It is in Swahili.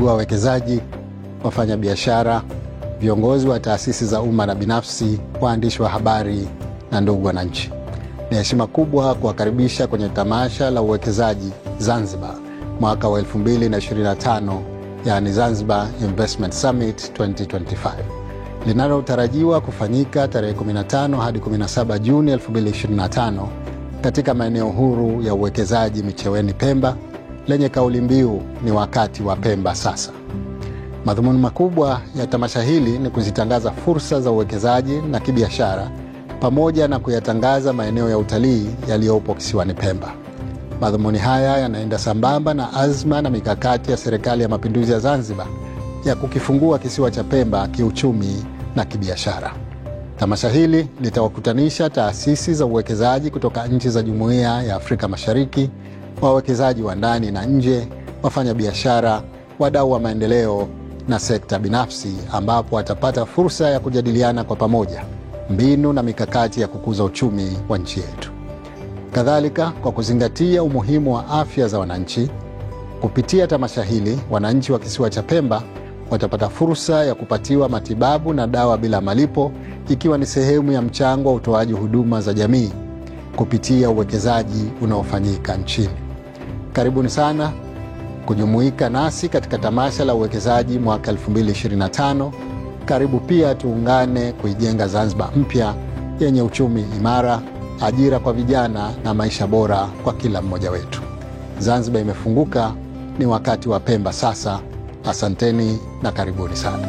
wawekezaji, wafanyabiashara, viongozi wa taasisi za umma na binafsi, waandishi wa habari na ndugu wananchi. Ni heshima kubwa kuwakaribisha kwenye tamasha la uwekezaji Zanzibar mwaka wa 2025, yani Zanzibar Investment Summit 2025, linalotarajiwa kufanyika tarehe 15 hadi 17 Juni 2025 katika maeneo huru ya uwekezaji Micheweni Pemba, lenye kauli mbiu ni wakati wa Pemba sasa. Madhumuni makubwa ya tamasha hili ni kuzitangaza fursa za uwekezaji na kibiashara pamoja na kuyatangaza maeneo ya utalii yaliyopo kisiwani Pemba. Madhumuni haya yanaenda sambamba na azma na mikakati ya Serikali ya Mapinduzi ya Zanzibar ya kukifungua kisiwa cha Pemba kiuchumi na kibiashara. Tamasha hili litawakutanisha taasisi za uwekezaji kutoka nchi za Jumuiya ya Afrika Mashariki, wawekezaji wa ndani na nje, wafanyabiashara, wadau wa maendeleo na sekta binafsi, ambapo watapata fursa ya kujadiliana kwa pamoja mbinu na mikakati ya kukuza uchumi wa nchi yetu. Kadhalika, kwa kuzingatia umuhimu wa afya za wananchi, kupitia tamasha hili wananchi wa kisiwa cha Pemba watapata fursa ya kupatiwa matibabu na dawa bila malipo, ikiwa ni sehemu ya mchango wa utoaji huduma za jamii kupitia uwekezaji unaofanyika nchini. Karibuni sana kujumuika nasi katika tamasha la uwekezaji mwaka 2025. Karibu pia tuungane kuijenga Zanzibar mpya yenye uchumi imara, ajira kwa vijana na maisha bora kwa kila mmoja wetu. Zanzibar imefunguka, ni wakati wa Pemba sasa. Asanteni na karibuni sana.